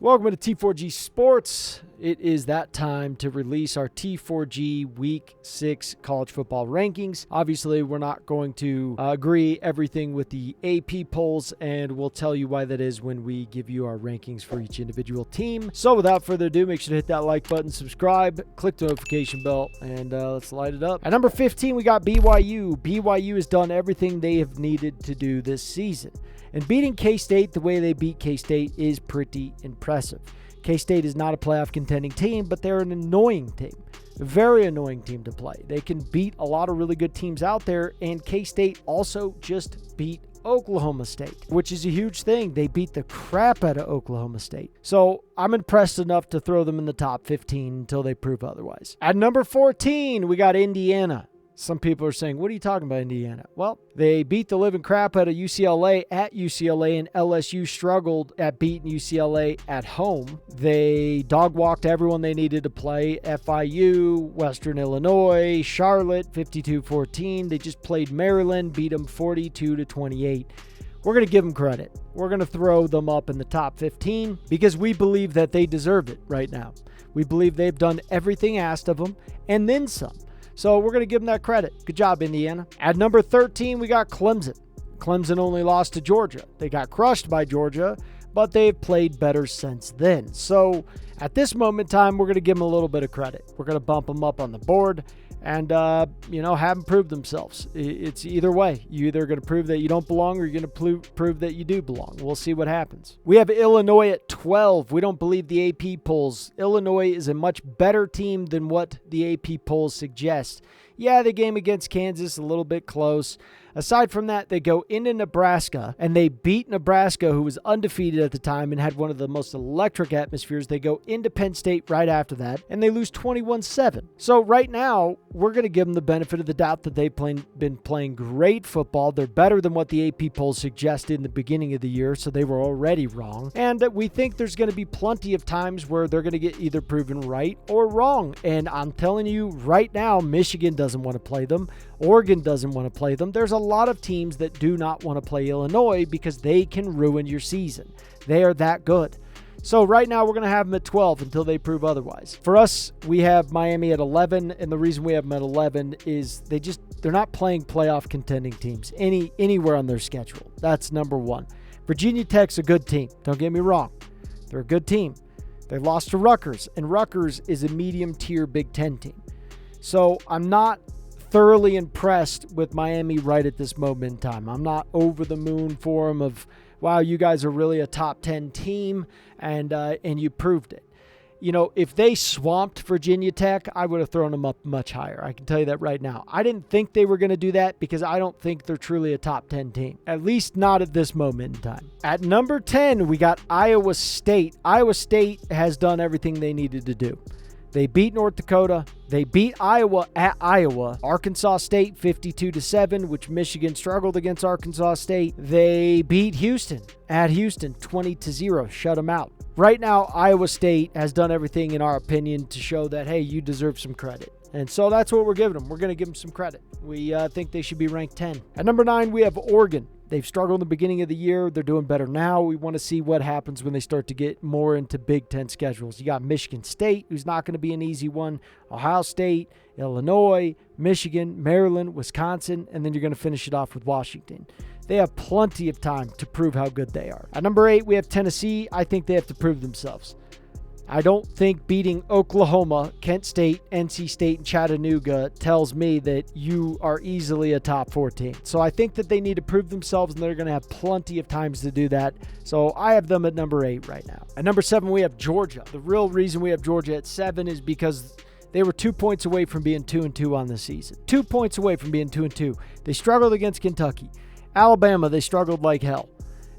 Welcome to T4G Sports. It is that time to release our T4G Week 6 college football rankings. Obviously, we're not going to agree everything with the AP polls, and we'll tell you why that is when we give you our rankings for each individual team. So without further ado, make sure to hit that like button, subscribe, click the notification bell, and let's light it up. At number 15, we got BYU. BYU has done everything they have needed to do this season. And beating K-State the way they beat K-State is pretty impressive. K-State is not a playoff contending team, but they're an annoying team. A very annoying team to play. They can beat a lot of really good teams out there, and K-State also just beat Oklahoma State, which is a huge thing. They beat the crap out of Oklahoma State. So I'm impressed enough to throw them in the top 15 until they prove otherwise. At number 14, we got Indiana. Some people are saying, what are you talking about, Indiana? Well, they beat the living crap out of UCLA at UCLA, and LSU struggled at beating UCLA at home. They dog-walked everyone they needed to play. FIU, Western Illinois, Charlotte, 52-14. They just played Maryland, beat them 42-28. We're going to give them credit. We're going to throw them up in the top 15 because we believe that they deserve it right now. We believe they've done everything asked of them and then some. So we're going to give them that credit. Good job, Indiana. At number 13, we got Clemson. Clemson only lost to Georgia. They got crushed by Georgia, but they've played better since then. So at this moment in time, we're going to give them a little bit of credit. We're going to bump them up on the board and, have them prove themselves. It's either way. You're either going to prove that you don't belong or you're going to prove that you do belong. We'll see what happens. We have Illinois at 12. We don't believe the AP polls. Illinois is a much better team than what the AP polls suggest. Yeah, the game against Kansas a little bit close. Aside from that, they go into Nebraska, and they beat Nebraska, who was undefeated at the time and had one of the most electric atmospheres. They go into Penn State right after that, and they lose 21-7. So right now, we're going to give them the benefit of the doubt that they've been playing great football. They're better than what the AP polls suggested in the beginning of the year, so they were already wrong. And we think there's going to be plenty of times where they're going to get either proven right or wrong. And I'm telling you right now, Michigan doesn't want to play them. Oregon doesn't want to play them. There's a lot of teams that do not want to play Illinois because they can ruin your season. They are that good. So right now we're going to have them at 12 until they prove otherwise. For us, we have Miami at 11, and the reason we have them at 11 is they're not playing playoff contending teams anywhere on their schedule. That's number one. Virginia Tech's a good team. Don't get me wrong. They're a good team. They lost to Rutgers, and Rutgers is a medium-tier Big Ten team. So I'm not thoroughly impressed with Miami right at this moment in time. I'm not over the moon for them of, wow, you guys are really a top 10 team, and you proved it. You know, if they swamped Virginia Tech, I would have thrown them up much higher. I can tell you that right now. I didn't think they were going to do that because I don't think they're truly a top 10 team, at least not at this moment in time. At number 10, we got Iowa State. Iowa State has done everything they needed to do. They beat North Dakota. They beat Iowa at Iowa. Arkansas State 52-7, which Michigan struggled against Arkansas State. They beat Houston at Houston 20-0, shut them out. Right now, Iowa State has done everything, in our opinion, to show that, hey, you deserve some credit. And so that's what we're giving them. We're going to give them some credit. We think they should be ranked 10. At number 9, we have Oregon. They've struggled in the beginning of the year. They're doing better now. We want to see what happens when they start to get more into Big Ten schedules. You got Michigan State, who's not going to be an easy one, Ohio State, Illinois, Michigan, Maryland, Wisconsin, and then you're going to finish it off with Washington. They have plenty of time to prove how good they are. At number 8, we have Tennessee. I think they have to prove themselves. I don't think beating Oklahoma, Kent State, NC State, and Chattanooga tells me that you are easily a top 14. So I think that they need to prove themselves, and they're going to have plenty of times to do that. So I have them at number 8 right now. At number 7, we have Georgia. The real reason we have Georgia at 7 is because they were 2 points away from being 2-2 on the season. 2 points away from being 2-2. They struggled against Kentucky. Alabama, they struggled like hell.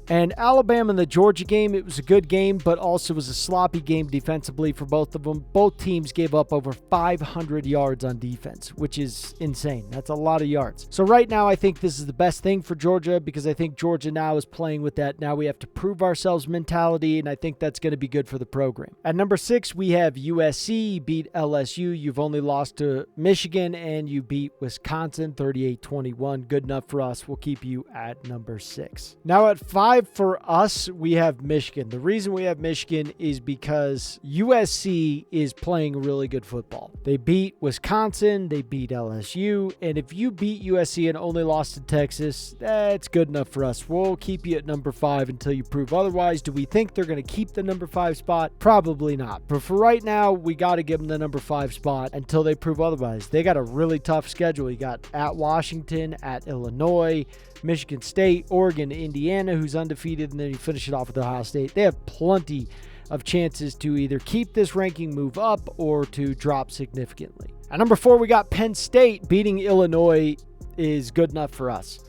And Alabama in the Georgia game, it was a good game, but also was a sloppy game defensively for both of them. Both teams gave up over 500 yards on defense, which is insane. That's a lot of yards. So right now, I think this is the best thing for Georgia because I think Georgia now is playing with that now we have to prove ourselves mentality, and I think that's going to be good for the program. At number 6, we have USC beat LSU. You've only lost to Michigan, and you beat Wisconsin 38-21. Good enough for us. We'll keep you at number 6. Now at 5, 5 for us, we have Michigan. The reason we have Michigan is because USC is playing really good football. They beat Wisconsin, they beat LSU, and if you beat USC and only lost to Texas, that's good enough for us. We'll keep you at number 5 until you prove otherwise. Do we think they're going to keep the number 5 spot? Probably not. But for right now, we got to give them the number 5 spot until they prove otherwise. They got a really tough schedule. You got at Washington, at Illinois, Michigan State, Oregon, Indiana, who's undefeated, and then you finish it off with Ohio State. They have plenty of chances to either keep this ranking, move up, or to drop significantly. At number 4, we got Penn State. Beating Illinois is good enough for us.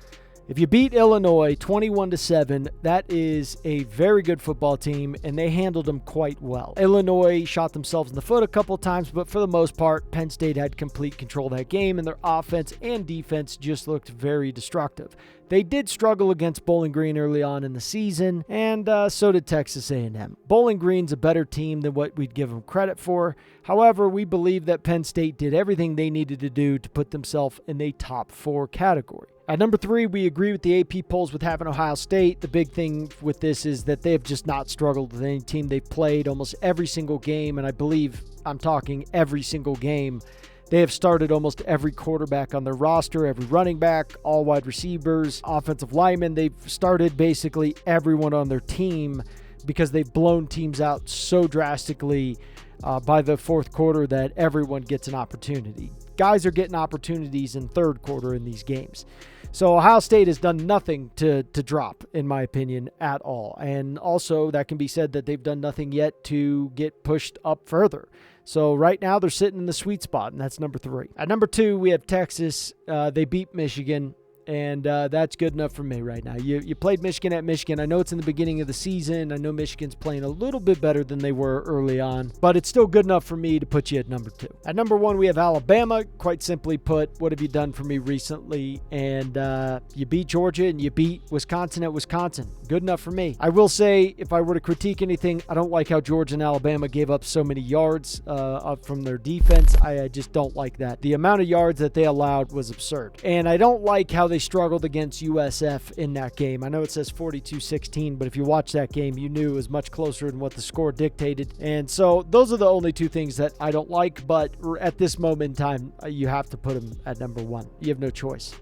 If you beat Illinois 21-7, that is a very good football team, and they handled them quite well. Illinois shot themselves in the foot a couple times, but for the most part, Penn State had complete control of that game, and their offense and defense just looked very destructive. They did struggle against Bowling Green early on in the season, and so did Texas A&M. Bowling Green's a better team than what we'd give them credit for. However, we believe that Penn State did everything they needed to do to put themselves in the top 4 category. At number 3, we agree with the AP polls with having Ohio State. The big thing with this is that they have just not struggled with any team. They've played almost every single game, and I believe I'm talking every single game. They have started almost every quarterback on their roster, every running back, all wide receivers, offensive linemen. They've started basically everyone on their team because they've blown teams out so drastically by the fourth quarter that everyone gets an opportunity. Guys are getting opportunities in third quarter in these games. So Ohio State has done nothing to drop, in my opinion, at all. And also that can be said that they've done nothing yet to get pushed up further. So right now they're sitting in the sweet spot, and that's number 3. At number 2, we have Texas. They beat Michigan. And that's good enough for me right now. You played Michigan at Michigan. I know it's in the beginning of the season. I know Michigan's playing a little bit better than they were early on, but it's still good enough for me to put you at number 2. At number 1, we have Alabama. Quite simply put, what have you done for me recently? And you beat Georgia and you beat Wisconsin at Wisconsin. Good enough for me. I will say, if I were to critique anything, I don't like how Georgia and Alabama gave up so many yards up from their defense. I just don't like that. The amount of yards that they allowed was absurd. And I don't like how they struggled against USF in that game. I know it says 42-16, but if you watch that game, you knew it was much closer than what the score dictated. And so those are the only 2 things that I don't like, but at this moment in time, you have to put them at number 1. You have no choice.